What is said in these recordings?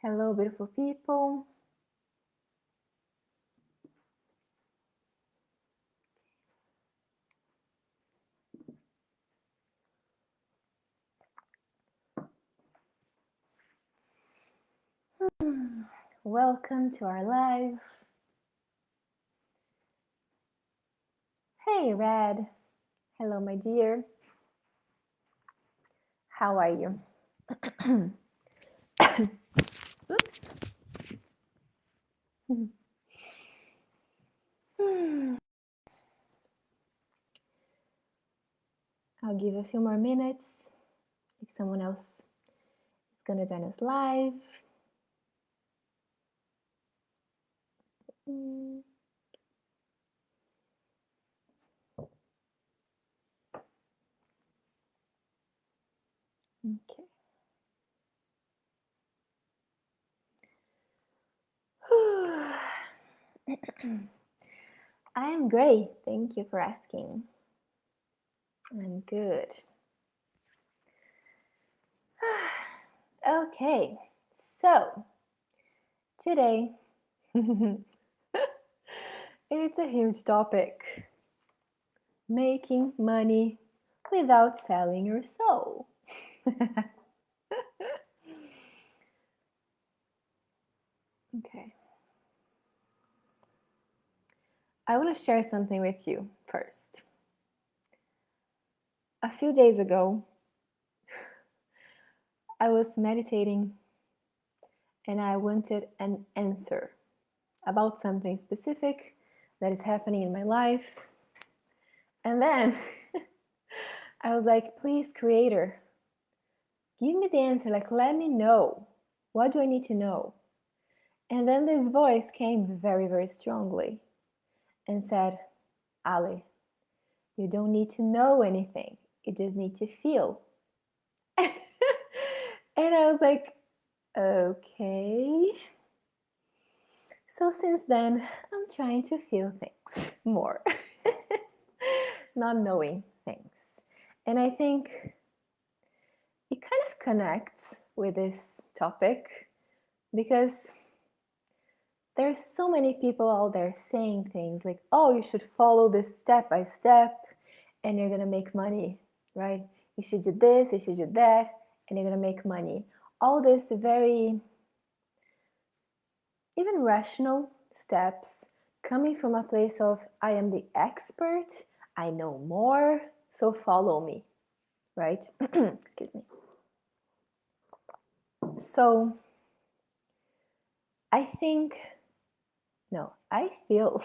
Hello, beautiful people. Welcome to our live. Hey, Red. Hello, my dear. How are you? I'll give a few more minutes if someone else is going to join us live. Okay. I'm great. Thank you for asking. I'm good. Okay, so today it's a huge topic. Making money without selling your soul. Okay. I want to share something with you first. A few days ago, I was meditating and I wanted an answer about something specific that is happening in my life. And then I was like, please, Creator, give me the answer. Like, let me know. What do I need to know? And then this voice came very, very strongly and said, Ali, you don't need to know anything. You just need to feel. And I was like, okay. So since then, I'm trying to feel things more, not knowing things. And I think it kind of connects with this topic because there's so many people out there saying things like, oh, you should follow this step by step and you're going to make money, right? You should do this, you should do that, and you're going to make money. All this very, even rational steps coming from a place of, I am the expert, I know more, so follow me, right? Excuse me. So I feel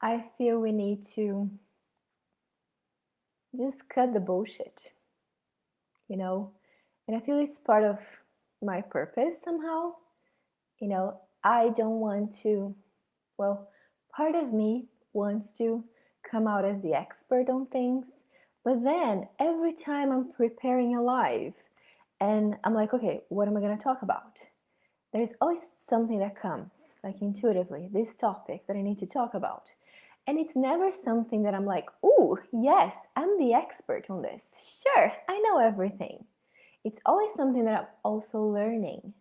I feel we need to just cut the bullshit, you know? And I feel it's part of my purpose somehow. You know, I don't want to, well, part of me wants to come out as the expert on things, but then every time I'm preparing a live and I'm like, okay, what am I going to talk about? There's always something that comes, like intuitively, this topic that I need to talk about. And it's never something that I'm like, ooh, yes, I'm the expert on this. Sure, I know everything. It's always something that I'm also learning.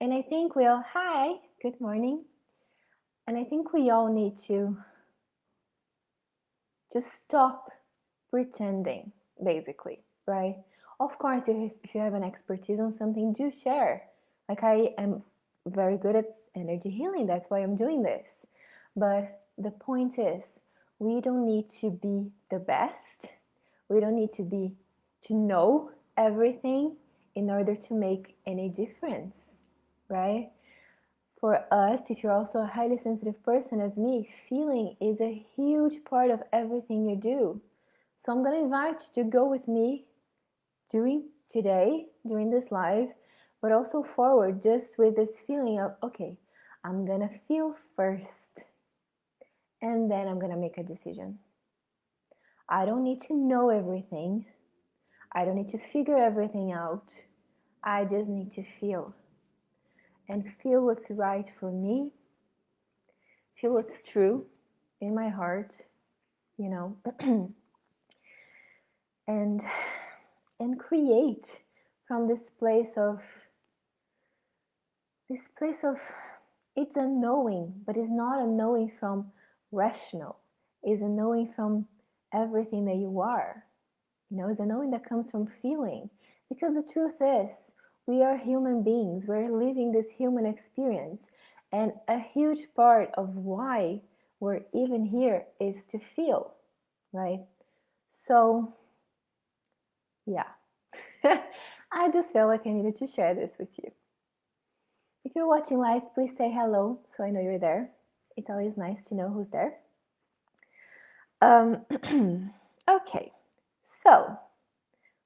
And I think we all, hi, good morning. And I think we all need to just stop pretending, basically, right? Of course, if you have an expertise on something, do share. Like I am very good at energy healing, that's why I'm doing this. But the point is, we don't need to be the best. We don't need to know everything in order to make any difference, right? For us, if you're also a highly sensitive person as me, feeling is a huge part of everything you do. So I'm going to invite you to go with me during this live, but also forward just with this feeling of, okay, I'm going to feel first and then I'm going to make a decision. I don't need to know everything. I don't need to figure everything out. I just need to feel and feel what's right for me, feel what's true in my heart, you know. and create from this place of it's a knowing, but it's not a knowing from rational. It's a knowing from everything that you are. It's a knowing that comes from feeling. Because the truth is, we are human beings. We're living this human experience. And a huge part of why we're even here is to feel, right? So, yeah. I just felt like I needed to share this with you. If you're watching live, please say hello so I know you're there. It's always nice to know who's there. Okay, so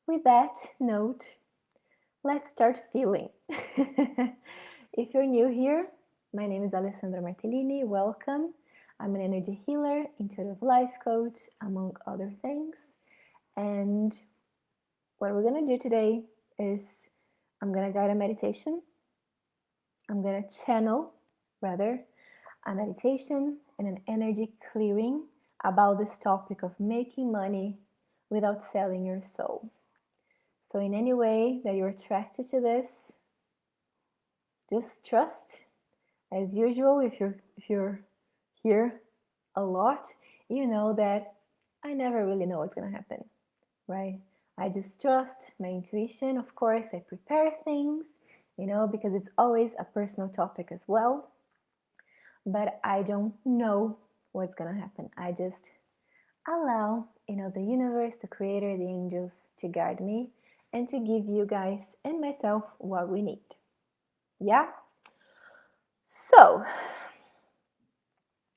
with that note, let's start feeling. If you're new here, my name is Alessandra Martelini. Welcome. I'm an energy healer, intuitive life coach, among other things. And what we're going to do today is I'm going to guide a meditation. I'm going to channel, rather, a meditation and an energy clearing about this topic of making money without selling your soul. So in any way that you're attracted to this, just trust. As usual, if you're here a lot, you know that I never really know what's gonna happen, right? I just trust my intuition. Of course, I prepare things, because it's always a personal topic as well. But I don't know what's gonna happen. I just allow, the universe, the creator, the angels to guide me and to give you guys and myself what we need. Yeah? So,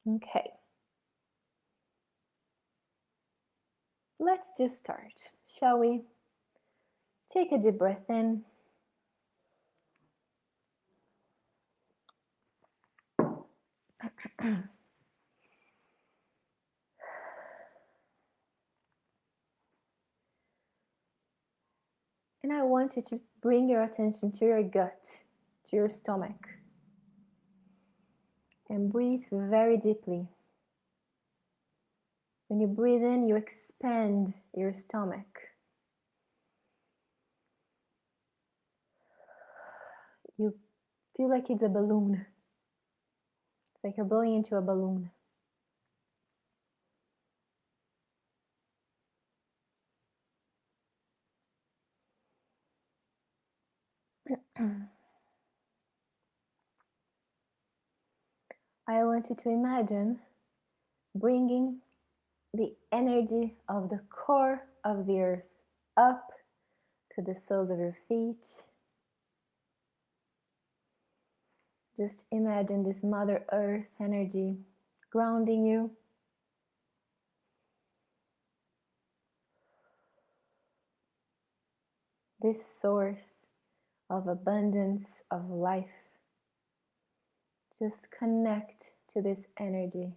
okay. Let's just start, shall we? Take a deep breath in. And I want you to bring your attention to your gut, to your stomach. And breathe very deeply. When you breathe in, you expand your stomach. You feel like it's a balloon. It's like you're blowing into a balloon. I want you to imagine bringing the energy of the core of the earth up to the soles of your feet. Just imagine this Mother Earth energy grounding you. This source of abundance, of life. Just connect to this energy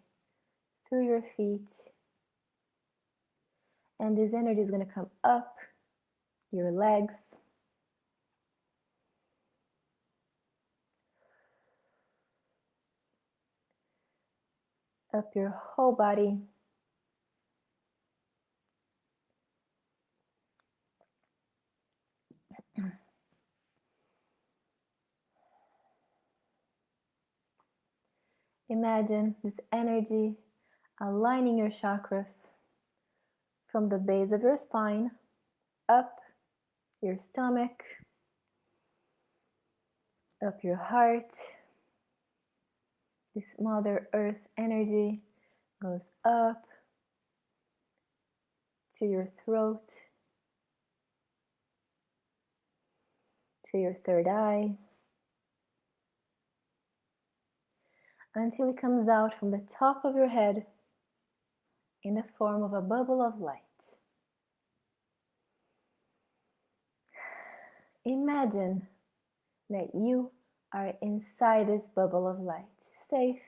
through your feet. And this energy is going to come up your legs, up your whole body. Imagine this energy aligning your chakras from the base of your spine, up your stomach, up your heart. This Mother Earth energy goes up to your throat, to your third eye, until it comes out from the top of your head in the form of a bubble of light. Imagine that you are inside this bubble of light, safe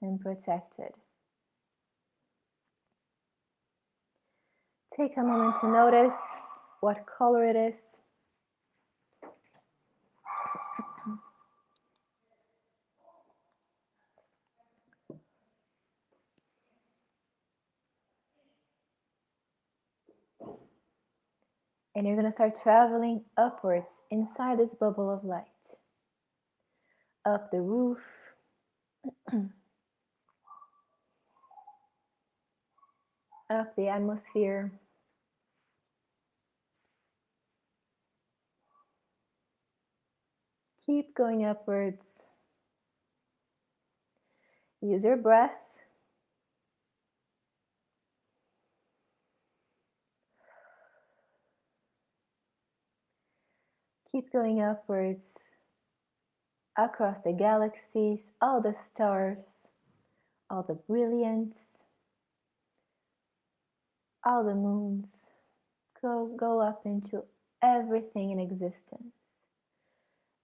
and protected. Take a moment to notice what color it is. And you're going to start traveling upwards inside this bubble of light. Up the roof. Up the atmosphere. Keep going upwards. Use your breath. Keep going upwards across the galaxies, all the stars, all the brilliance, all the moons. Go up into everything in existence.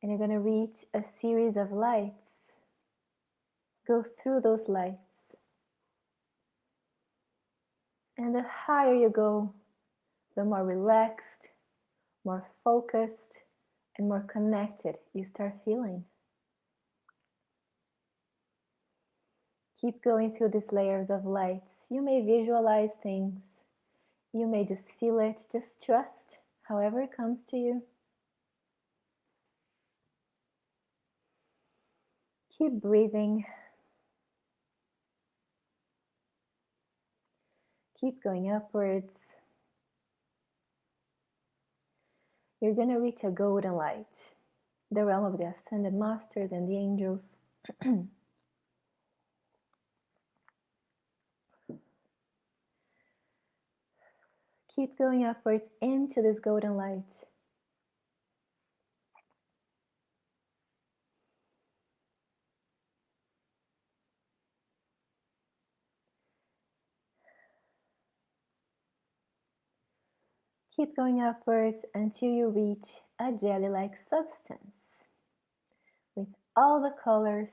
And you're going to reach a series of lights. Go through those lights. And the higher you go, the more relaxed, more focused, and more connected you start feeling. Keep going through these layers of lights. You may visualize things. You may just feel it. Just trust however it comes to you. Keep breathing. Keep going upwards. You're going to reach a golden light, the realm of the ascended masters and the angels. Keep going upwards into this golden light. Keep going upwards until you reach a jelly-like substance with all the colors.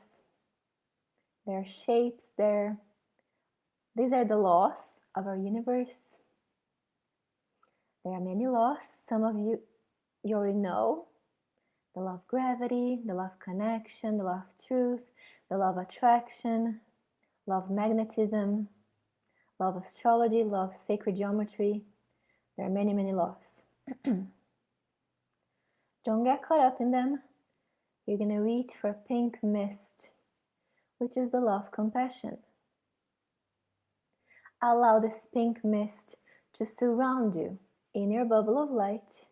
There are shapes there. These are the laws of our universe. There are many laws. Some of you already know. The law of gravity, the law of connection, the law of truth, the law of attraction, law of magnetism, law of astrology, law of sacred geometry. There are many, many laws. Don't get caught up in them. You're going to reach for pink mist, which is the law of compassion. Allow this pink mist to surround you in your bubble of light.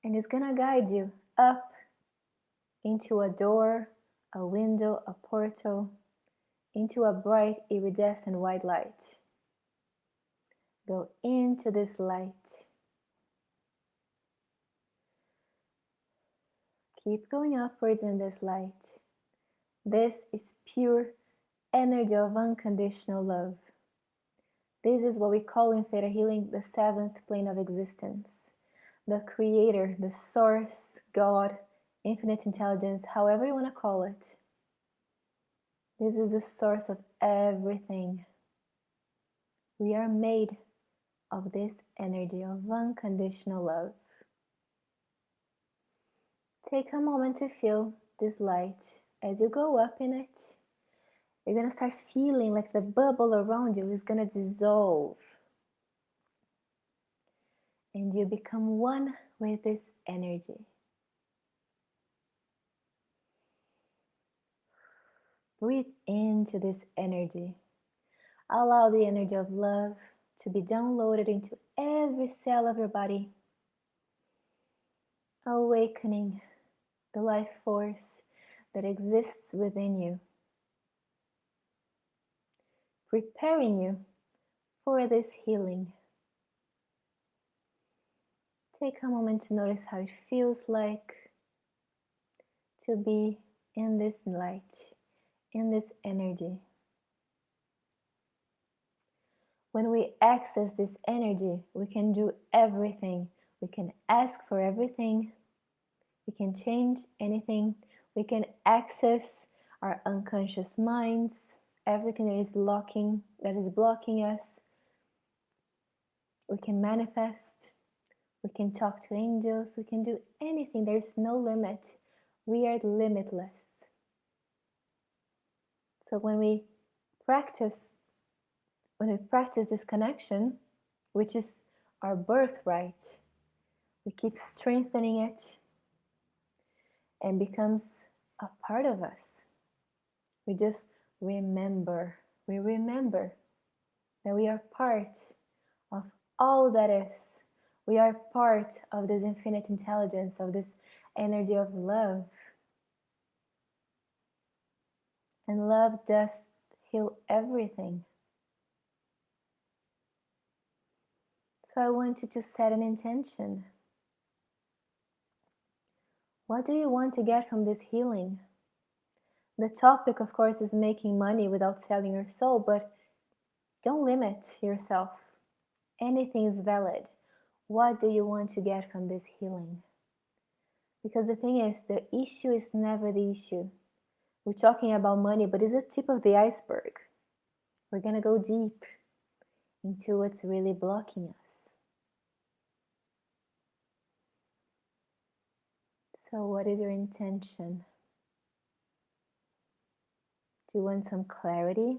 And it's going to guide you up into a door, a window, a portal, into a bright iridescent white light. Go into this light. Keep going upwards in this light. This is pure energy of unconditional love. This is what we call in Theta Healing the seventh plane of existence. The creator, the source, God, infinite intelligence, however you want to call it. This is the source of everything. We are made of this energy of unconditional love. Take a moment to feel this light. As you go up in it, you're going to start feeling like the bubble around you is going to dissolve. And you become one with this energy. Breathe into this energy. Allow the energy of love to be downloaded into every cell of your body, awakening the life force that exists within you, preparing you for this healing. Take a moment to notice how it feels like to be in this light, in this energy. When we access this energy, we can do everything. We can ask for everything. We can change anything. We can access our unconscious minds, everything that is blocking us. We can manifest. We can talk to angels. We can do anything. There's no limit. We are limitless. So when we practice when we practice this connection, which is our birthright, we keep strengthening it and becomes a part of us. We just remember. We remember that we are part of all that is. We are part of this infinite intelligence, of this energy of love. And love does heal everything. So I want you to set an intention. What do you want to get from this healing? The topic, of course, is making money without selling your soul, but don't limit yourself. Anything is valid. What do you want to get from this healing? Because the thing is, the issue is never the issue. We're talking about money, but it's the tip of the iceberg. We're going to go deep into what's really blocking us. So what is your intention? Do you want some clarity?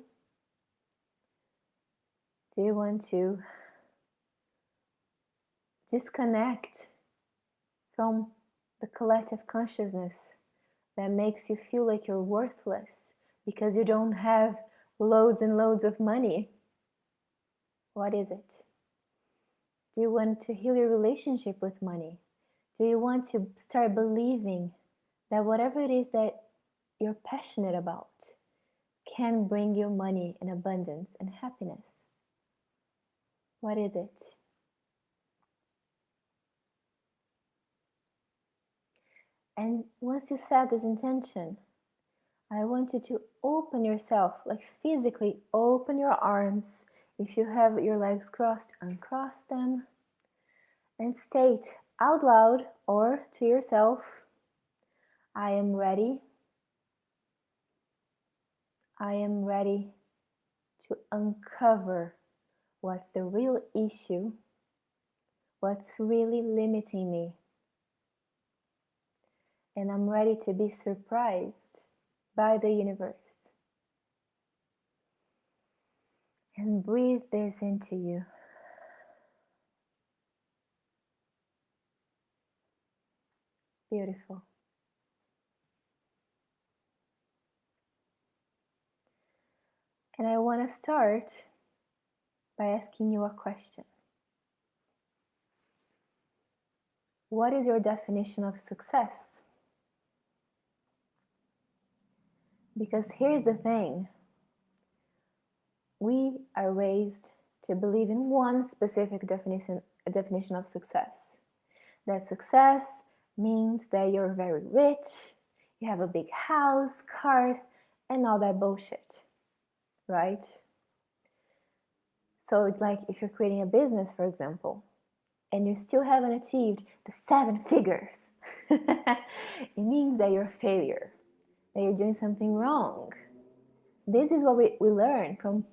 Do you want to disconnect from the collective consciousness that makes you feel like you're worthless because you don't have loads and loads of money? What is it? Do you want to heal your relationship with money? Do you want to start believing that whatever it is that you're passionate about can bring you money and abundance and happiness? What is it? And once you set this intention, I want you to open yourself, like physically open your arms. If you have your legs crossed, uncross them. And state out loud or to yourself, I am ready. I am ready to uncover what's the real issue, what's really limiting me. And I'm ready to be surprised by the universe. And breathe this into you. Beautiful. And I want to start by asking you a question. What is your definition of success? Because here's the thing. We are raised to believe in one specific definition of success. That success means that you're very rich, you have a big house, cars, and all that bullshit, right? So it's like if you're creating a business, for example, and you still haven't achieved the 7 figures, it means that you're a failure, that you're doing something wrong. This is what we learn from,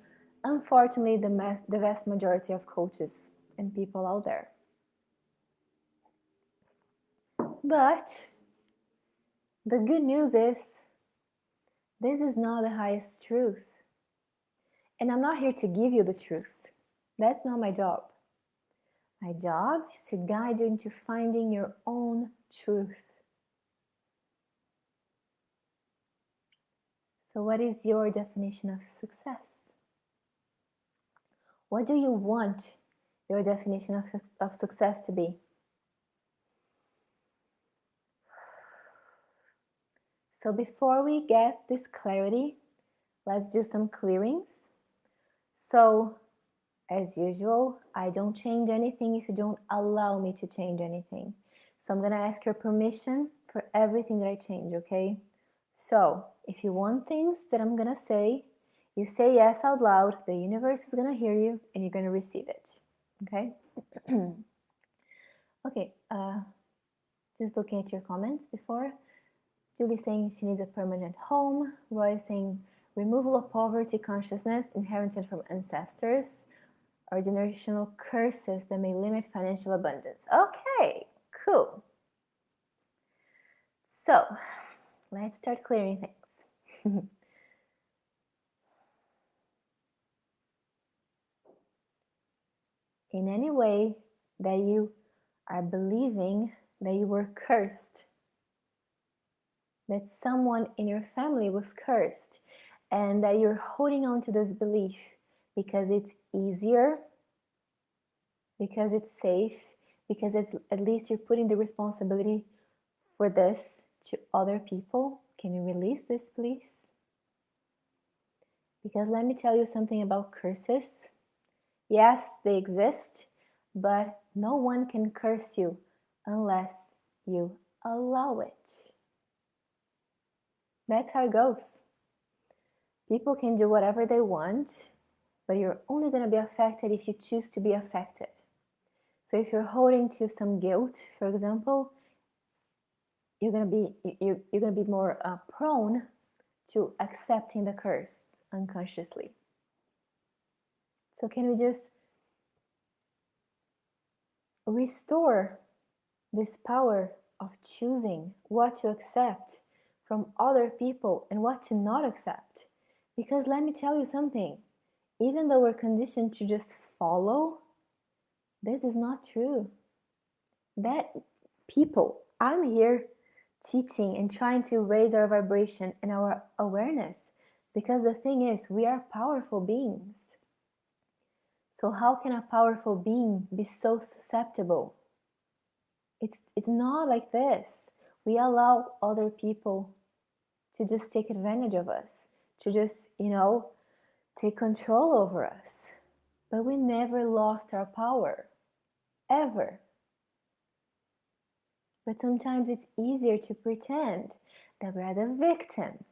unfortunately, the vast majority of coaches and people out there. But the good news is, this is not the highest truth. And I'm not here to give you the truth. That's not my job. My job is to guide you into finding your own truth. So what is your definition of success? What do you want your definition of success to be? So before we get this clarity, let's do some clearings. So, as usual, I don't change anything if you don't allow me to change anything. So I'm going to ask your permission for everything that I change, okay? So, if you want things that I'm going to say, you say yes out loud, the universe is going to hear you and you're going to receive it, okay? Okay, just looking at your comments before. Julie saying she needs a permanent home. Roy saying removal of poverty consciousness inherited from ancestors or generational curses that may limit financial abundance. Okay, cool. So let's start clearing things. in any way that you are believing that you were cursed, that someone in your family was cursed, and that you're holding on to this belief because it's easier, because it's safe, because it's at least you're putting the responsibility for this to other people. Can you release this, please? Because let me tell you something about curses. Yes, they exist, but no one can curse you unless you allow it. That's how it goes. People can do whatever they want, but you're only going to be affected if you choose to be affected. So if you're holding to some guilt, for example, you're going to be more prone to accepting the curse unconsciously. So can we just restore this power of choosing what to accept from other people and what to not accept? Because let me tell you something, even though we're conditioned to just follow, this is not true. That people, I'm here teaching and trying to raise our vibration and our awareness, because the thing is, we are powerful beings. So how can a powerful being be so susceptible? It's not like this. We allow other people to just take advantage of us, to just, take control over us. But we never lost our power, ever. But sometimes it's easier to pretend that we are the victims,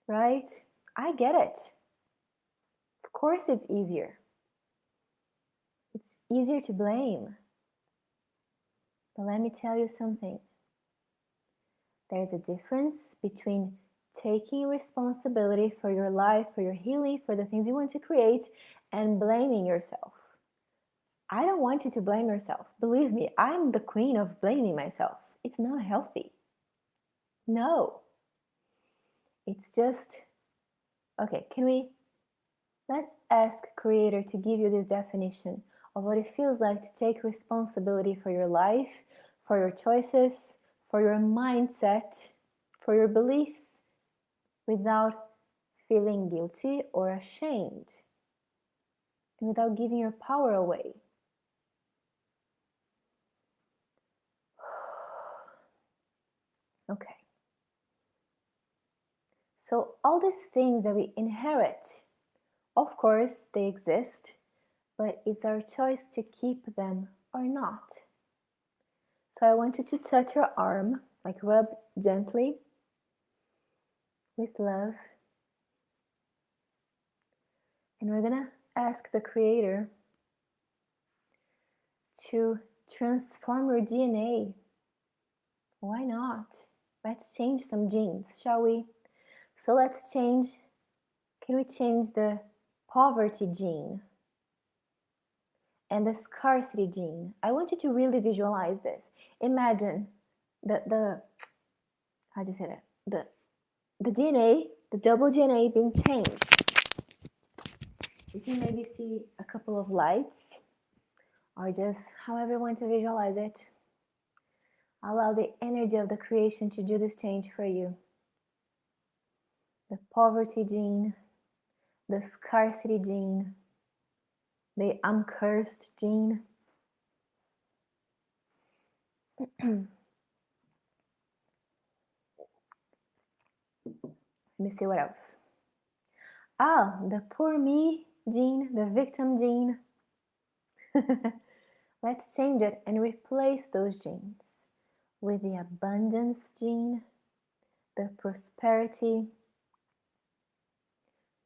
right? I get it. Of course it's easier. It's easier to blame. But let me tell you something. There's a difference between taking responsibility for your life, for your healing, for the things you want to create, and blaming yourself. I don't want you to blame yourself. Believe me, I'm the queen of blaming myself. It's not healthy. No. It's just, okay, let's ask Creator to give you this definition of what it feels like to take responsibility for your life, for your choices, for your mindset, for your beliefs, without feeling guilty or ashamed, and without giving your power away. Okay. So all these things that we inherit, of course, they exist, but it's our choice to keep them or not. So I want you to touch your arm, like rub gently with love. And we're gonna ask the Creator to transform your DNA. Why not? Let's change some genes, shall we? So let's change, can we change the poverty gene and the scarcity gene? I want you to really visualize this. Imagine how do you say that? The DNA, the double DNA being changed. You can maybe see a couple of lights, or just however you want to visualize it. Allow the energy of the creation to do this change for you. The poverty gene, the scarcity gene, the I'm cursed gene. Let me see what else. The poor me gene, the victim gene. Let's change it and replace those genes with the abundance gene, the prosperity,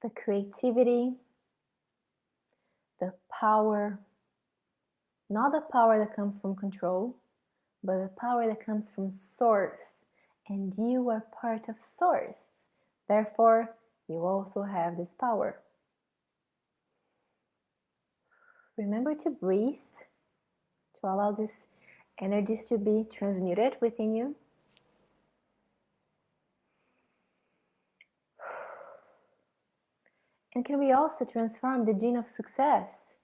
the creativity, the power, not the power that comes from control, but the power that comes from source. And you are part of source. Therefore, you also have this power. Remember to breathe, to allow these energies to be transmuted within you. And can we also transform the gene of success?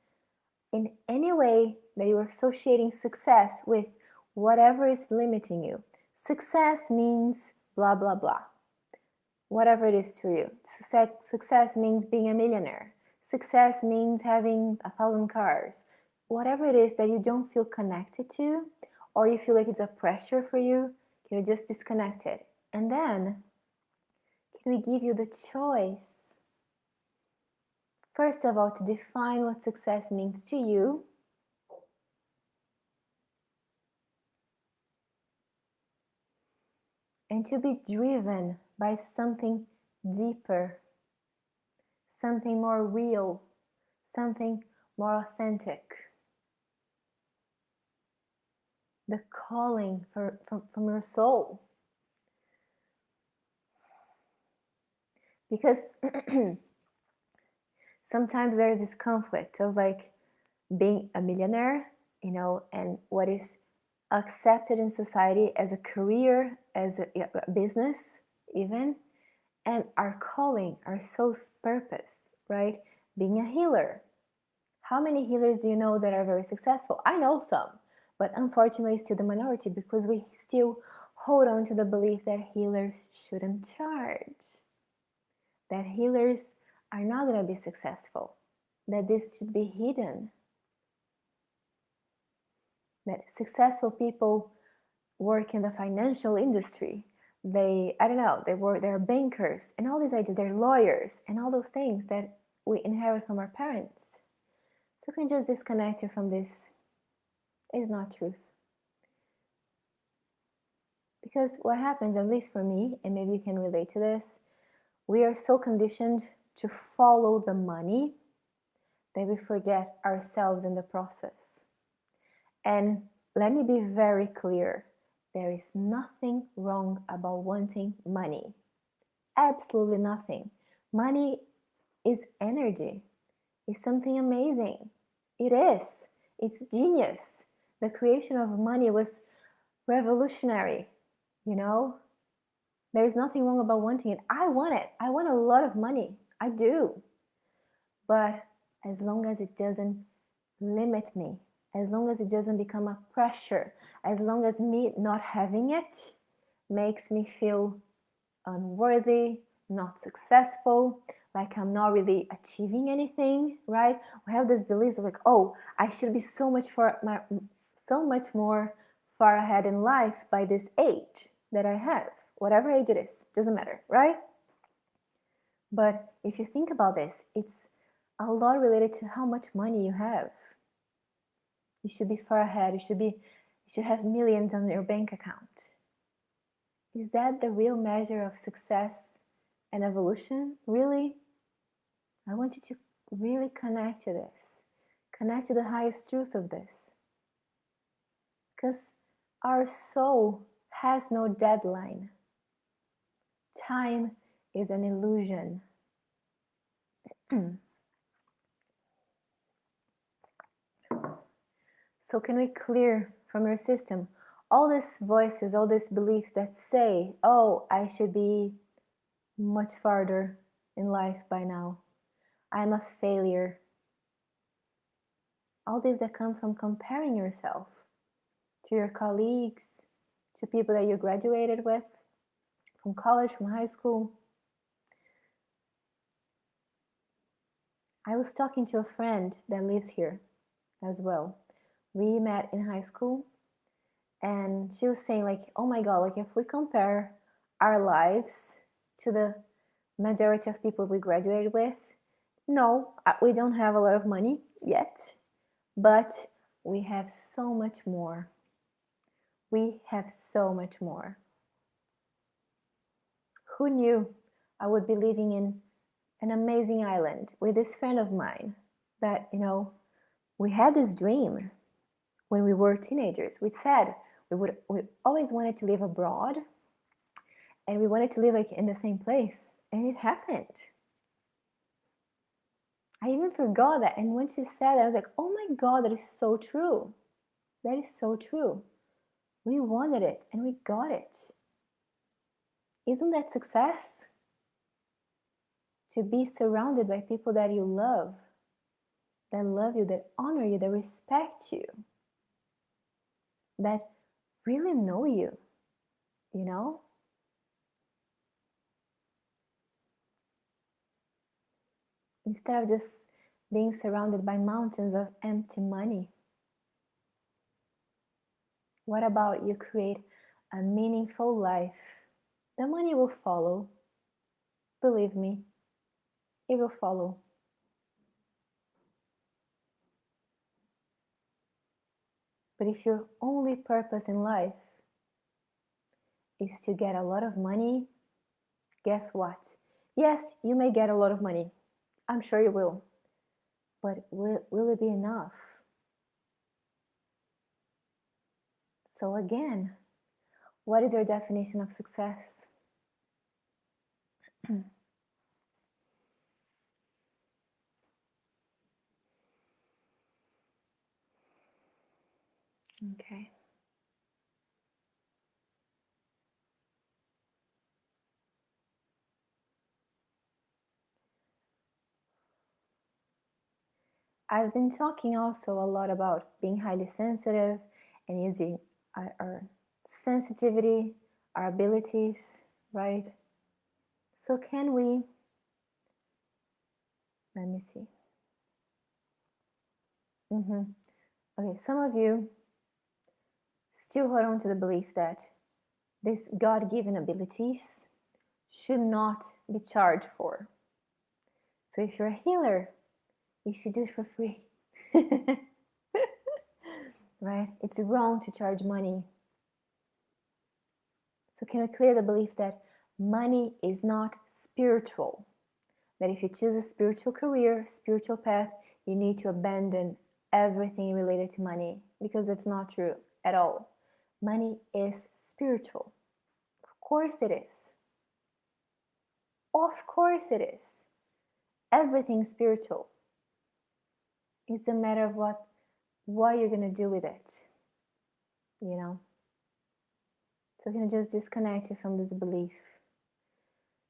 in any way that you're associating success with whatever is limiting you. Success means blah, blah, blah. Whatever it is to you. Success means being a millionaire. Success means having 1,000 cars. Whatever it is that you don't feel connected to, or you feel like it's a pressure for you, can you just disconnect it? And then, can we give you the choice? First of all, to define what success means to you. And to be driven by something deeper, something more real, something more authentic. The calling from your soul. Because sometimes there's this conflict of like being a millionaire, you know, and what is accepted in society as a career, as a business even, and our calling, our soul's purpose, right? Being a healer. How many healers do you know that are very successful? I know some, but unfortunately still the minority, because we still hold on to the belief that healers shouldn't charge, that healers are not going to be successful, that this should be hidden, that successful people work in the financial industry. I don't know, they're bankers and all these ideas, they're lawyers and all those things that we inherit from our parents. So can just disconnect you from this. It's not truth. Because what happens, at least for me, and maybe you can relate to this, we are so conditioned to follow the money that we forget ourselves in the process. And let me be very clear. There is nothing wrong about wanting money. Absolutely nothing. Money is energy. It's something amazing. It is. It's genius. The creation of money was revolutionary, you know? There's nothing wrong about wanting it. I want it. I want a lot of money. I do. But as long as it doesn't limit me, as long as it doesn't become a pressure, as long as me not having it makes me feel unworthy, not successful, like I'm not really achieving anything, right? We have this belief of like, oh, I should be so much more far ahead in life by this age that I have. Whatever age it is, doesn't matter, right? But if you think about this, it's a lot related to how much money you have. You should be far ahead. You should have millions on your bank account. Is that the real measure of success and evolution? Really? I want you to really connect to this. Connect to the highest truth of this. Because our soul has no deadline. Time is an illusion. So can we clear from your system all these voices, all these beliefs that say, oh, I should be much farther in life by now. I'm a failure. All these that come from comparing yourself to your colleagues, to people that you graduated with, from college, from high school. I was talking to a friend that lives here as well. We met in high school, and she was saying like, oh my God, like if we compare our lives to the majority of people we graduated with, no, we don't have a lot of money yet, but we have so much more. We have so much more. Who knew I would be living in an amazing island with this friend of mine that, you know, we had this dream when we were teenagers. We said we always wanted to live abroad, and we wanted to live like in the same place, and it happened. I even forgot that, and when she said that, I was like, oh my God, that is so true. That is so true. We wanted it, and we got it. Isn't that success? To be surrounded by people that you love. that love you, that honor you, that respect you, that really know you, you know? Instead of just being surrounded by mountains of empty money. What about you create a meaningful life? The money will follow. Believe me, it will follow. But if your only purpose in life is to get a lot of money, guess what? Yes, you may get a lot of money. I'm sure you will. But will it be enough? So again, what is your definition of success? Okay. I've been talking also a lot about being highly sensitive and using our sensitivity, our abilities, right? So can we, let me see. Okay, some of you still hold on to the belief that these God-given abilities should not be charged for. So if you're a healer, you should do it for free. Right? It's wrong to charge money. So can we clear the belief that money is not spiritual? That if you choose a spiritual career, spiritual path, you need to abandon everything related to money, because that's not true at all. Money is spiritual. Of course it is. Of course it is. Everything's spiritual. It's a matter of what you're going to do with it, you know? So can I just disconnect you from this belief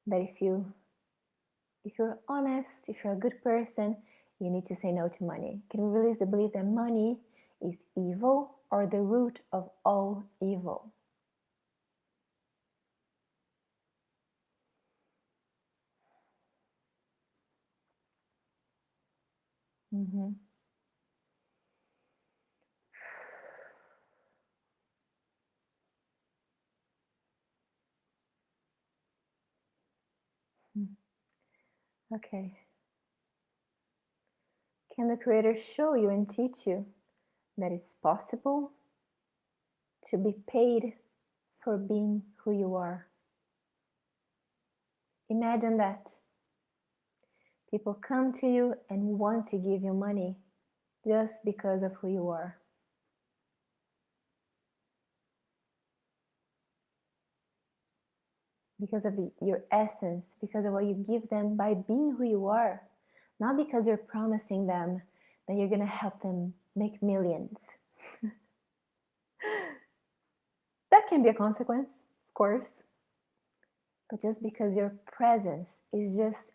that if you're honest, if you're a good person, you need to say no to money. Can we release the belief that money is evil or the root of all evil? Okay. Can the Creator show you and teach you that it's possible to be paid for being who you are? Imagine that. People come to you and want to give you money just because of who you are. Because of your essence, because of what you give them by being who you are. Not because you're promising them that you're going to help them make millions. That can be a consequence, of course. But just because your presence is just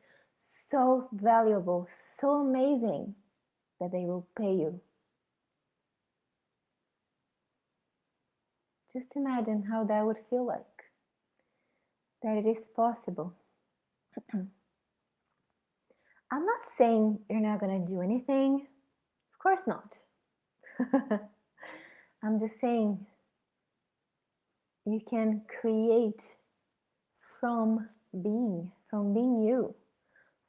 so valuable, so amazing, that they will pay you. Just imagine how that would feel like. That it is possible. I'm not saying you're not going to do anything. Of course not. I'm just saying you can create from being you,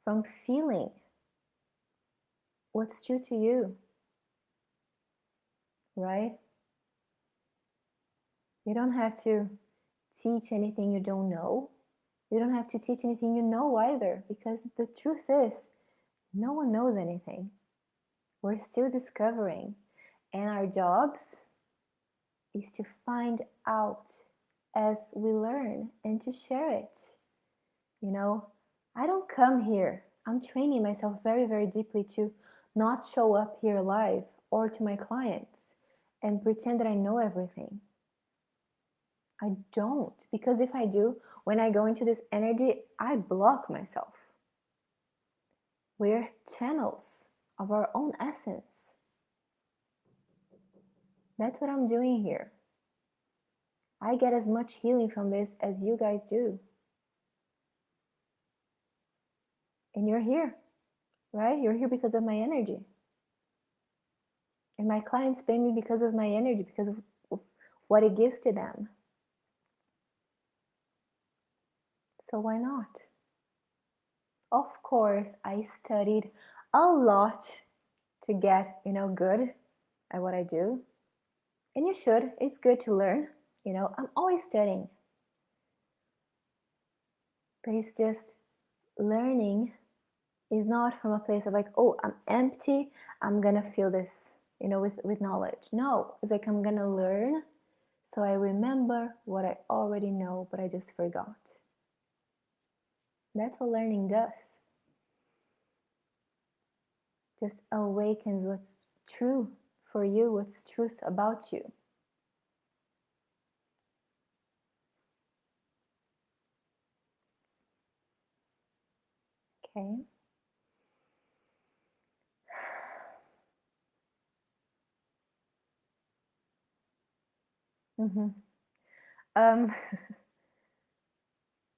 from feeling what's true to you, right? You don't have to teach anything you don't know. You don't have to teach anything you know either, because the truth is, no one knows anything. We're still discovering, and our jobs is to find out as we learn and to share it. You know, I don't come here. I'm training myself very, very deeply to not show up here live or to my clients and pretend that I know everything. I don't, because if I do, when I go into this energy, I block myself. We're channels of our own essence. That's what I'm doing here. I get as much healing from this as you guys do. And you're here, right? You're here because of my energy. And my clients pay me because of my energy, because of what it gives to them. So why not? Of course, I studied a lot to get, good at what I do. And you should. It's good to learn. I'm always studying. But it's just learning is not from a place of like, oh, I'm empty. I'm going to feel this, with knowledge. No, it's like I'm going to learn so I remember what I already know, but I just forgot. That's what learning does. Just awakens what's true for you, what's truth about you. Okay. Mm-hmm.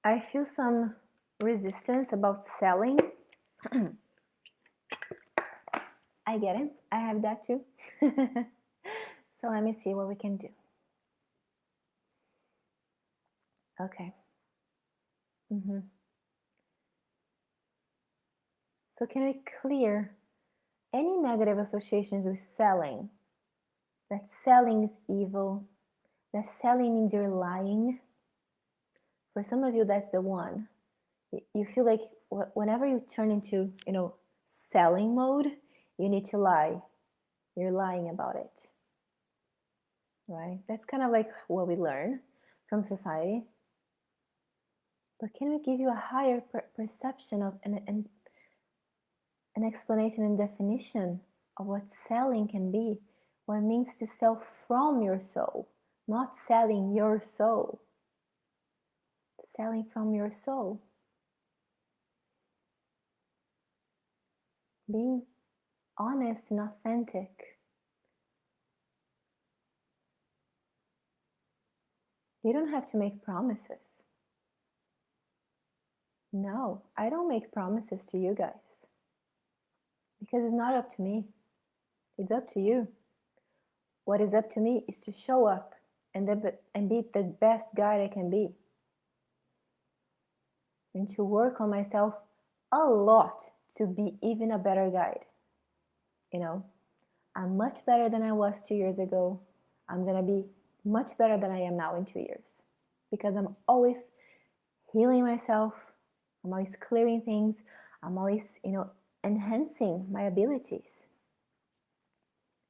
I feel some resistance about selling. I get it. I have that too. So let me see what we can do. Okay. Mm-hmm. So can we clear any negative associations with selling? That selling is evil. That selling means you're lying. For some of you, that's the one. You feel like whenever you turn into, selling mode, you need to lie. You're lying about it. Right? That's kind of like what we learn from society. But can we give you a higher perception of an explanation and definition of what selling can be? What it means to sell from your soul, not selling your soul. Selling from your soul. Being honest and authentic. You don't have to make promises. No, I don't make promises to you guys. Because it's not up to me. It's up to you. What is up to me is to show up and be the best guide I can be. And to work on myself a lot to be even a better guide. I'm much better than I was 2 years ago. I'm going to be much better than I am now in 2 years. Because I'm always healing myself. I'm always clearing things. I'm always, enhancing my abilities.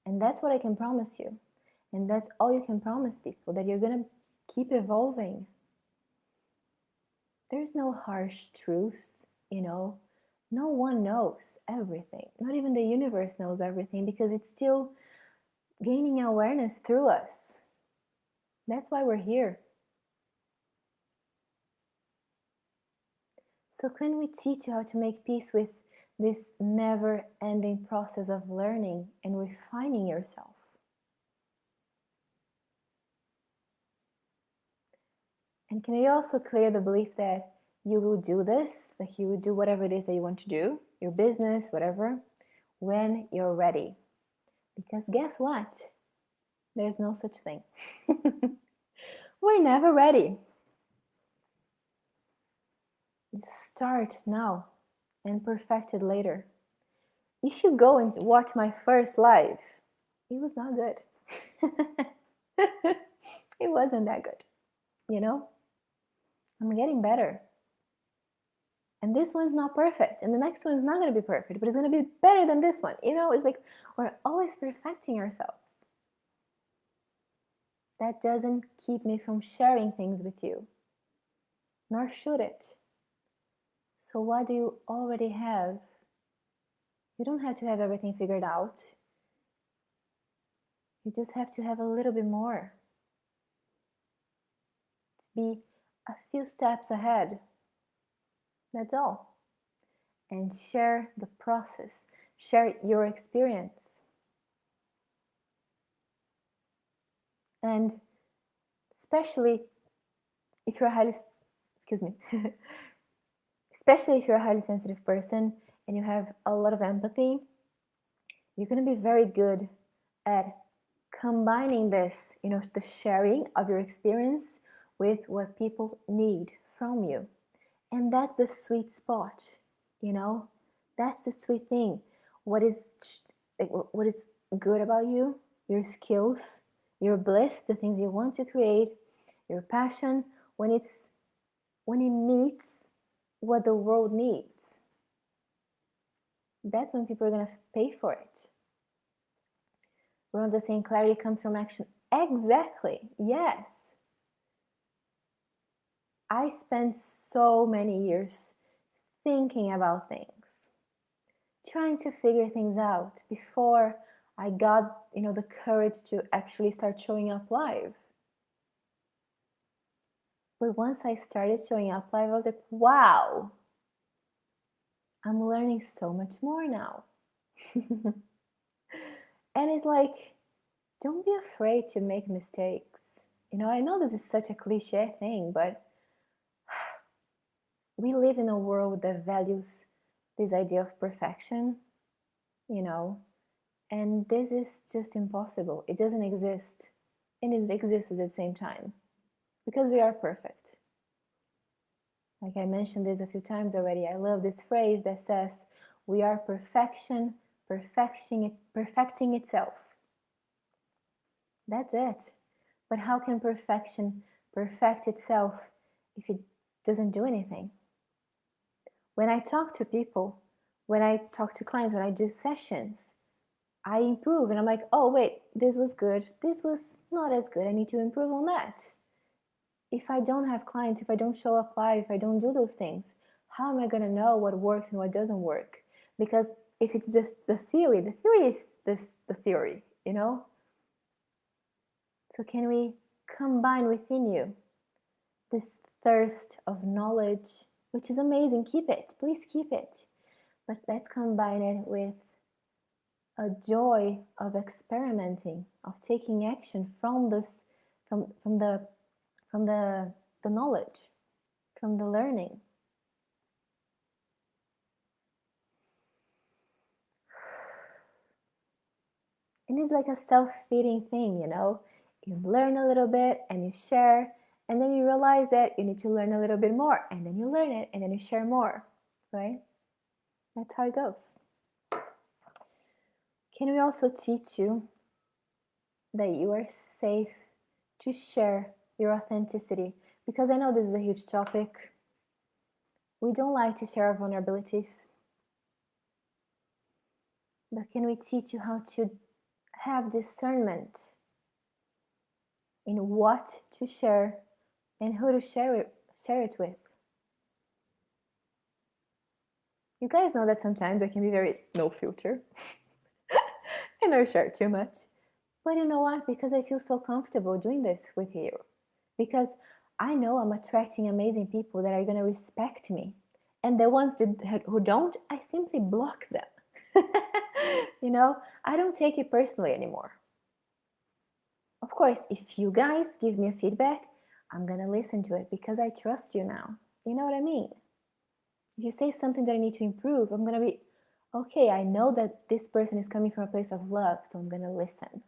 And that's what I can promise you. And that's all you can promise people, that you're going to keep evolving. There's no harsh truths, No one knows everything. Not even the universe knows everything, because it's still gaining awareness through us. That's why we're here. So can we teach you how to make peace with this never-ending process of learning and refining yourself? And can we also clear the belief that you will do this, like you will do whatever it is that you want to do, your business, whatever, when you're ready? Because guess what? There's no such thing. We're never ready. Just start now and perfect it later. If you go and watch my first live, it was not good. It wasn't that good, I'm getting better. And this one's not perfect. And the next one's not going to be perfect, but it's going to be better than this one. It's like we're always perfecting ourselves. That doesn't keep me from sharing things with you, nor should it. So what do you already have? You don't have to have everything figured out. You just have to have a little bit more. To be a few steps ahead. That's all. And share the process. share your experience. And especially if you're a highly, excuse me, especially if you're a highly sensitive person and you have a lot of empathy, you're going to be very good at combining this, the sharing of your experience with what people need from you. And that's the sweet spot, that's the sweet thing. What is good about you, your skills, your bliss, the things you want to create, your passion, when it meets what the world needs, that's when people are going to pay for it. Rhonda saying clarity comes from action. Exactly. Yes. I spent so many years thinking about things, trying to figure things out before I got, the courage to actually start showing up live. But once I started showing up live, I was like, wow, I'm learning so much more now. And it's like, don't be afraid to make mistakes. I know this is such a cliche thing, but we live in a world that values this idea of perfection, and this is just impossible. It doesn't exist, and it exists at the same time, because we are perfect. Like I mentioned this a few times already, I love this phrase that says, we are perfection, perfecting itself. That's it. But how can perfection perfect itself if it doesn't do anything? When I talk to people, when I talk to clients, when I do sessions, I improve and I'm like, oh, wait, this was good. This was not as good. I need to improve on that. If I don't have clients, if I don't show up live, if I don't do those things, how am I going to know what works and what doesn't work? Because if it's just the theory is the theory, So can we combine within you this thirst of knowledge, which is amazing? Keep it. Please keep it. But let's combine it with a joy of experimenting, of taking action from this, from the knowledge, from the learning. And it's like a self-feeding thing, You learn a little bit and you share, and then you realize that you need to learn a little bit more, and then you learn it, and then you share more, right? That's how it goes. Can we also teach you that you are safe to share your authenticity? Because I know this is a huge topic. We don't like to share our vulnerabilities. But can we teach you how to have discernment in what to share and who to share it with? You guys know that sometimes I can be very no filter and I share too much. But you know what? Because I feel so comfortable doing this with you. Because I know I'm attracting amazing people that are going to respect me. And the ones who don't, I simply block them. I don't take it personally anymore. Of course, if you guys give me a feedback, I'm going to listen to it because I trust you now. You know what I mean? If you say something that I need to improve, I'm going to be, okay, I know that this person is coming from a place of love, so I'm going to listen.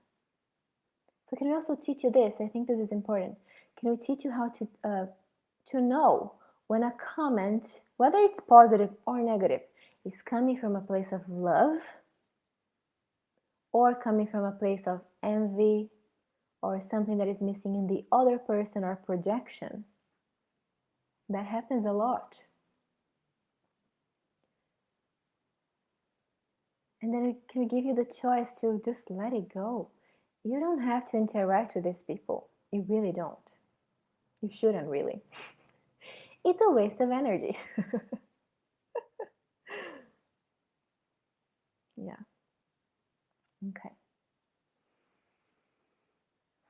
So can we also teach you this? I think this is important. Can we teach you how to know when a comment, whether it's positive or negative, is coming from a place of love or coming from a place of envy or something that is missing in the other person or projection? That happens a lot. And then it can give you the choice to just let it go. You don't have to interact with these people. You really don't. You shouldn't really. It's a waste of energy. Yeah. Okay.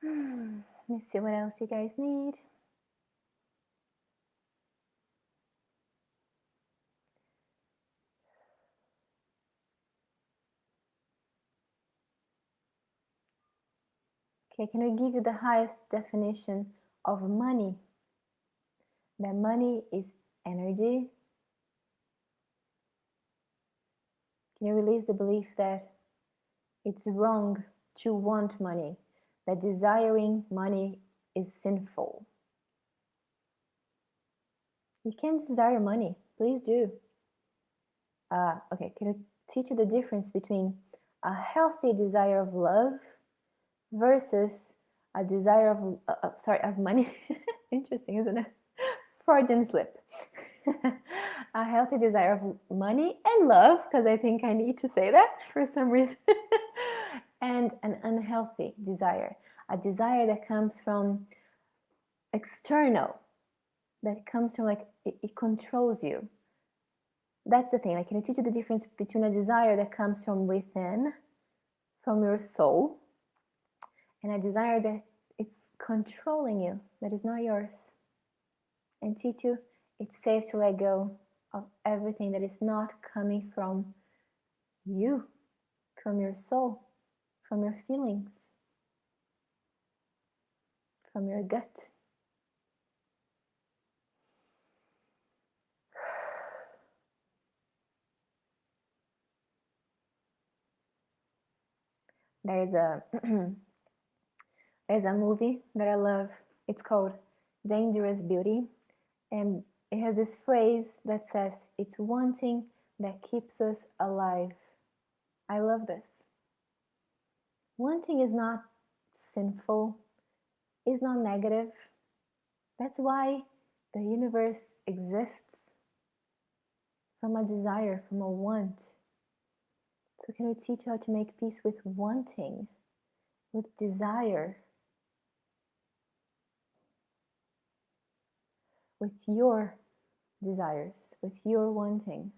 Let me see what else you guys need. Okay, can we give you the highest definition of money? That money is energy. Can you release the belief that it's wrong to want money, that desiring money is sinful? You can desire money, please do. Okay, can I teach you the difference between a healthy desire of love versus a desire of money? Interesting, isn't it? Freudian slip. A healthy desire of money and love, because I think I need to say that for some reason, and an unhealthy desire, a desire that comes from external, that comes from like it controls you. That's the thing. Like, can I teach you the difference between a desire that comes from within, from your soul, and a desire that it's controlling you, that is not yours? And teach you it's safe to let go of everything that is not coming from you, from your soul, from your feelings, from your gut. There's a there's a movie that I love. It's called Dangerous Beauty, and it has this phrase that says, "It's wanting that keeps us alive." I love this. Wanting is not sinful, is not negative. That's why the universe exists, from a desire, from a want. So can we teach you how to make peace with wanting, with desire, with your desires, with your wanting?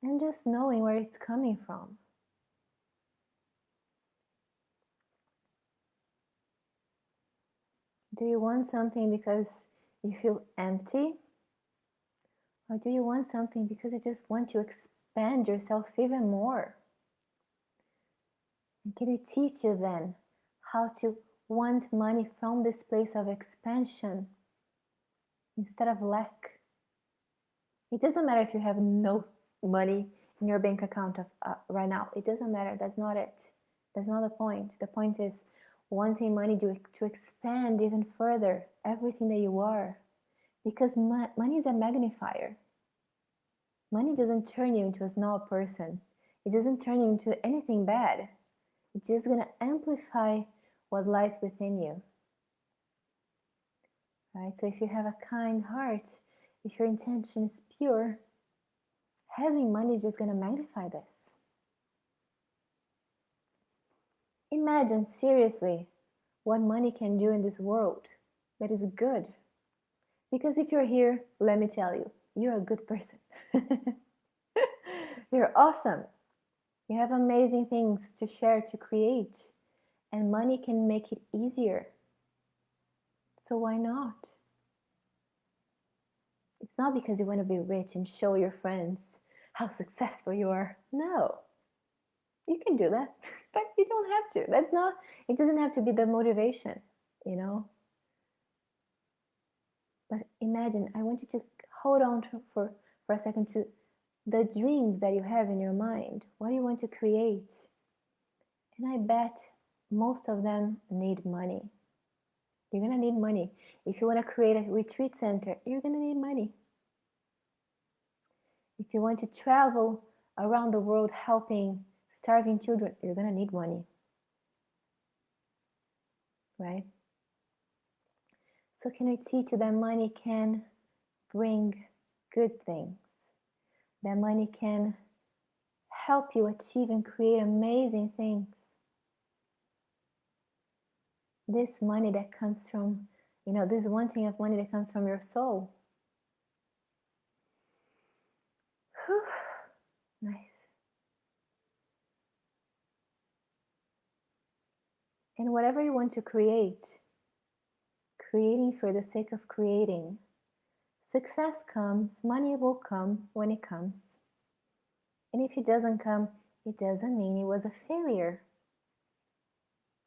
And just knowing where it's coming from. Do you want something because you feel empty? Or do you want something because you just want to expand yourself even more? And can we teach you then how to want money from this place of expansion instead of lack? It doesn't matter if you have no money in your bank account right now. It doesn't matter. That's not it. That's not the point. The point is wanting money to expand even further everything that you are. Because money is a magnifier. Money doesn't turn you into a small person. It doesn't turn you into anything bad. It's just going to amplify what lies within you. Right? So if you have a kind heart, if your intention is pure, having money is just going to magnify this. Imagine seriously what money can do in this world that is good. Because if you're here, let me tell you, you're a good person. You're awesome. You have amazing things to share, to create, and money can make it easier. So why not? It's not because you want to be rich and show your friends how successful you are. No. You can do that, but you don't have to. That's not, it doesn't have to be the motivation, you know? But imagine, I want you to hold on for a second to the dreams that you have in your mind. What do you want to create? And I bet most of them need money. You're going to need money. If you want to create a retreat center, you're going to need money. If you want to travel around the world helping starving children, you're going to need money. Right? So can we teach you that money can bring good things? That money can help you achieve and create amazing things. This money that comes from, this wanting of money that comes from your soul. Whew. Nice. And whatever you want to create, creating for the sake of creating, Success comes, money will come when it comes. And if it doesn't come, it doesn't mean it was a failure.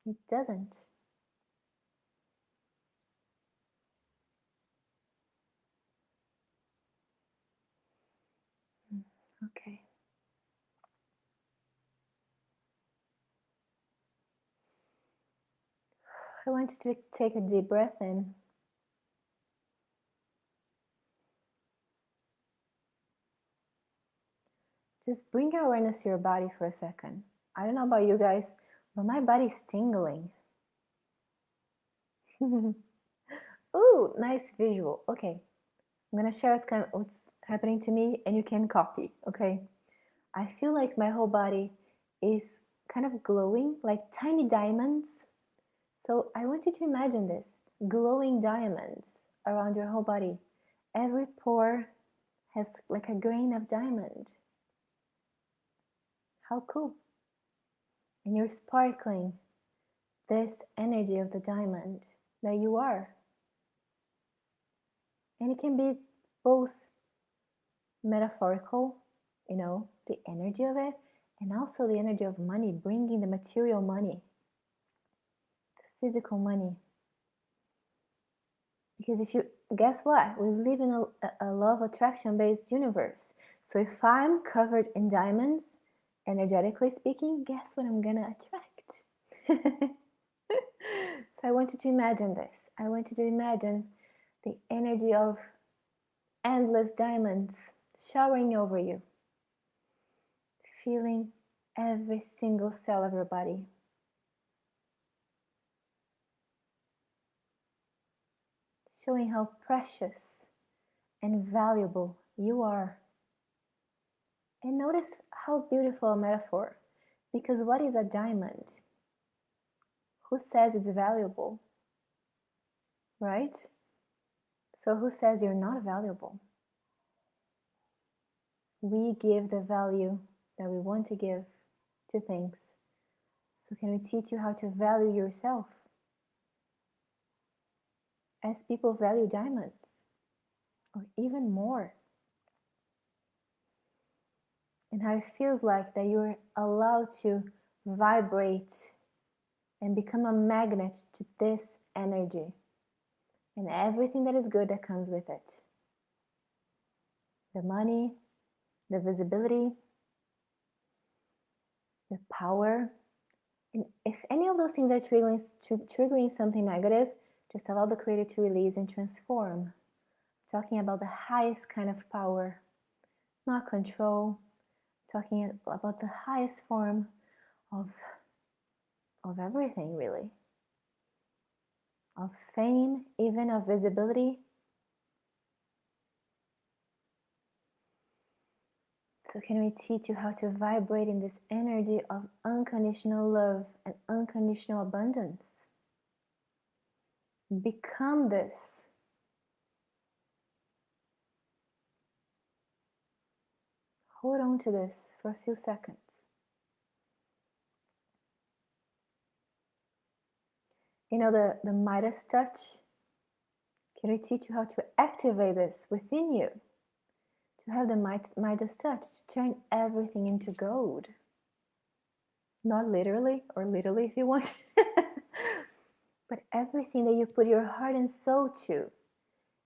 It doesn't. Okay. I want you to take a deep breath in. Just bring your awareness to your body for a second. I don't know about you guys, but my body's tingling. Ooh, nice visual. Okay, I'm gonna share what's happening to me and you can copy, okay? I feel like my whole body is kind of glowing like tiny diamonds. So I want you to imagine this, glowing diamonds around your whole body. Every pore has like a grain of diamond. How cool. And you're sparkling this energy of the diamond that you are. And it can be both metaphorical, the energy of it, and also the energy of money, bringing the material money, the physical money. Because if you, guess what? We live in a law of attraction based universe. So if I'm covered in diamonds, energetically speaking, guess what I'm gonna attract? So I want you to imagine this. I want you to imagine the energy of endless diamonds showering over you, feeling every single cell of your body. Showing how precious and valuable you are. And notice how beautiful a metaphor, because what is a diamond? Who says it's valuable? Right? So who says you're not valuable? We give the value that we want to give to things. So can we teach you how to value yourself as people value diamonds, or even more? And how it feels like that you're allowed to vibrate and become a magnet to this energy and everything that is good that comes with it. The money, the visibility, the power. And if any of those things are triggering something negative, just allow the creator to release and transform. Talking about the highest kind of power, not control. Talking about the highest form of everything, really. Of fame, even of visibility. So can we teach you how to vibrate in this energy of unconditional love and unconditional abundance? Become this. Hold on to this for a few seconds. You know the Midas touch? Can we teach you how to activate this within you? To have the Midas touch, to turn everything into gold. Not literally, or literally if you want. But everything that you put your heart and soul to,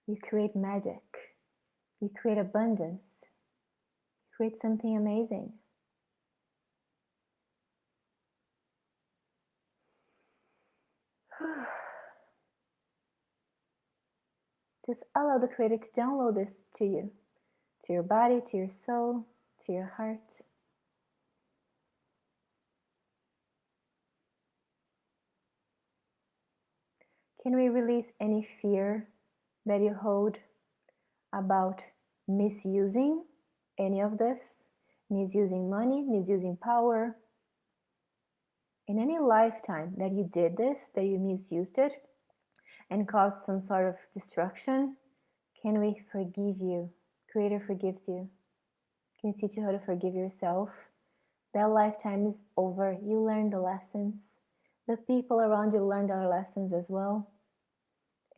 you create magic. You create abundance. You create something amazing. Just allow the creator to download this to you, to your body, to your soul, to your heart. Can we release any fear that you hold about misusing any of this? Misusing money, misusing power. In any lifetime that you did this, that you misused it and caused some sort of destruction, can we forgive you? Creator forgives you. Can we teach you how to forgive yourself? That lifetime is over. You learned the lessons. The people around you learned our lessons as well.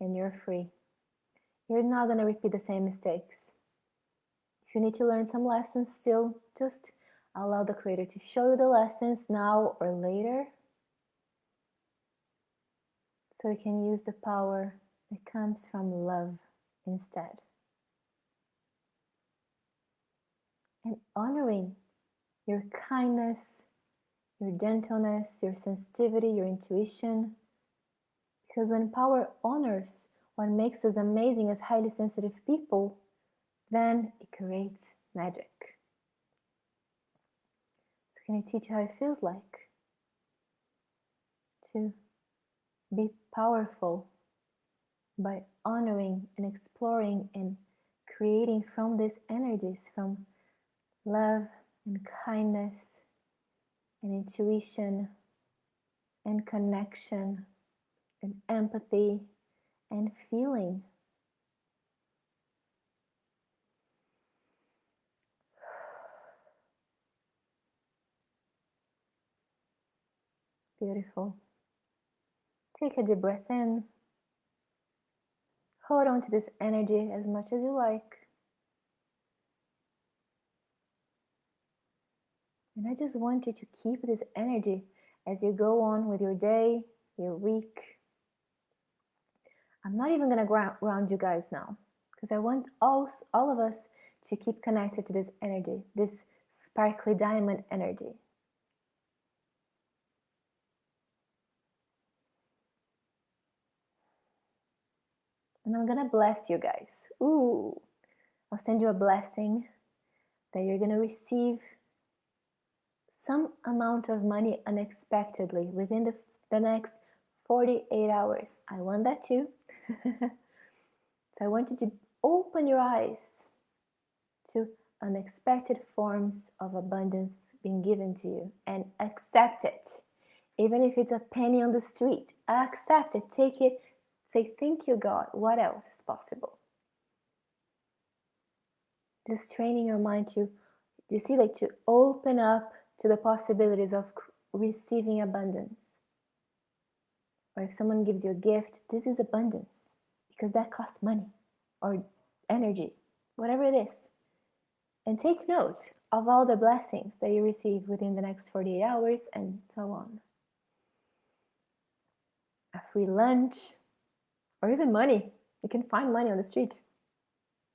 And you're free. You're not going to repeat the same mistakes. If you need to learn some lessons still, just allow the Creator to show you the lessons now or later, so you can use the power that comes from love instead. And honoring your kindness, your gentleness, your sensitivity, your intuition. Because when power honors what makes us amazing as highly sensitive people, then it creates magic. So can I teach you how it feels like to be powerful by honoring and exploring and creating from these energies, from love and kindness and intuition and connection and empathy and feeling. Beautiful. Take a deep breath in. Hold on to this energy as much as you like. And I just want you to keep this energy as you go on with your day, your week. I'm not even going to ground you guys now, because I want all of us to keep connected to this energy, this sparkly diamond energy. And I'm going to bless you guys. Ooh, I'll send you a blessing that you're going to receive some amount of money unexpectedly within the next 48 hours. I want that too. So I want you to open your eyes to unexpected forms of abundance being given to you and accept it. Even if it's a penny on the street, accept it, take it, say thank you, God. What else is possible? Just training your mind to, you see, like to open up to the possibilities of receiving abundance. Or if someone gives you a gift, this is abundance because that costs money or energy, whatever it is. And take note of all the blessings that you receive within the next 48 hours and so on. A free lunch, or even money. You can find money on the street.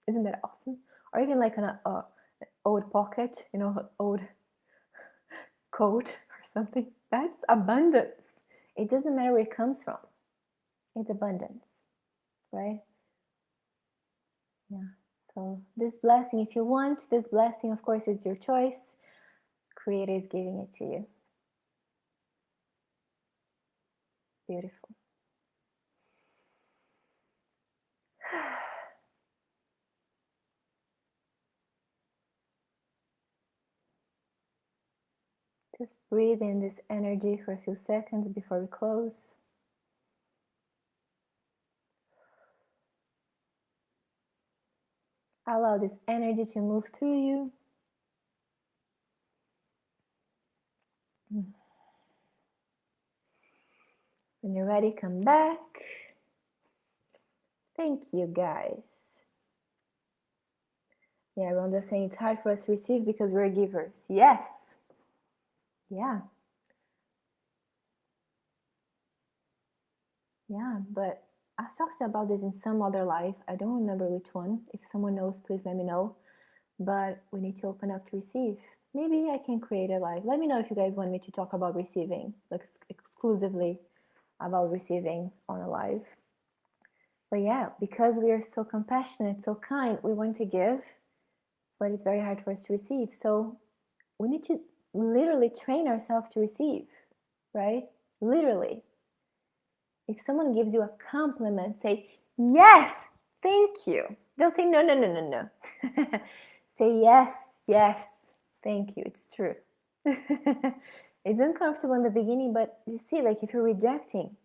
Isn't that awesome? Or even like an old pocket, old coat or something. That's abundance. It doesn't matter where it comes from. It's abundance, right? Yeah. So this blessing, if you want this blessing, of course, it's your choice. Creator is giving it to you. Beautiful. Just breathe in this energy for a few seconds before we close. Allow this energy to move through you. When you're ready, come back. Thank you, guys. Yeah, Rhonda's saying it's hard for us to receive because we're givers. Yes. Yeah. Yeah, but I've talked about this in some other life. I don't remember which one. If someone knows, please let me know. But we need to open up to receive. Maybe I can create a live. Let me know if you guys want me to talk about receiving, like exclusively about receiving on a live. But yeah, because we are so compassionate, so kind, we want to give, but it's very hard for us to receive. So we need to literally train ourselves to receive, right? Literally. If someone gives you a compliment, say, yes, thank you. Don't say, no, no, no, no, no. Say, yes, yes, thank you. It's true. It's uncomfortable in the beginning, but you see, like if you're rejecting,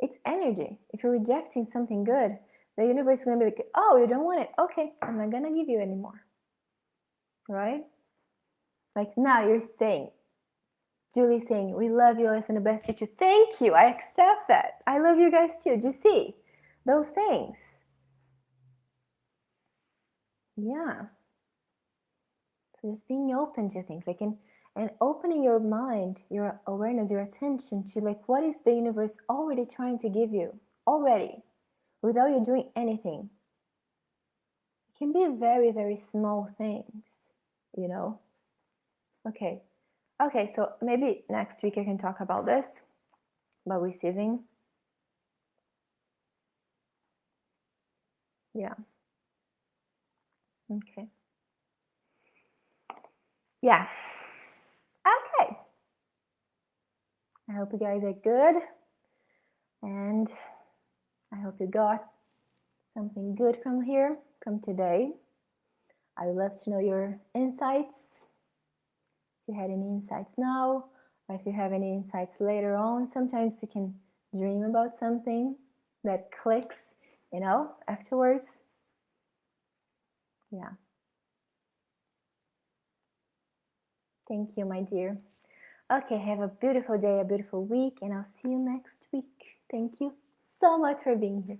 it's energy. If you're rejecting something good, the universe is going to be like, oh, you don't want it. Okay, I'm not going to give you anymore. Right? Like now you're saying, Julie's saying, we love you, Alessandra, the best teacher. Thank you. I accept that. I love you guys too. Do you see those things? Yeah. So just being open to things, like, and opening your mind, your awareness, your attention to, like, what is the universe already trying to give you already, without you doing anything. It can be very, very small things, you know. Okay. Okay, so maybe next week I can talk about this, about receiving. Yeah. Okay. Yeah. Okay. I hope you guys are good, and I hope you got something good from here, from today. I would love to know your insights. If you had any insights now, or if you have any insights later on. Sometimes you can dream about something that clicks, you know, afterwards. Yeah. Thank you, my dear. Okay, have a beautiful day, a beautiful week, and I'll see you next week. Thank you so much for being here.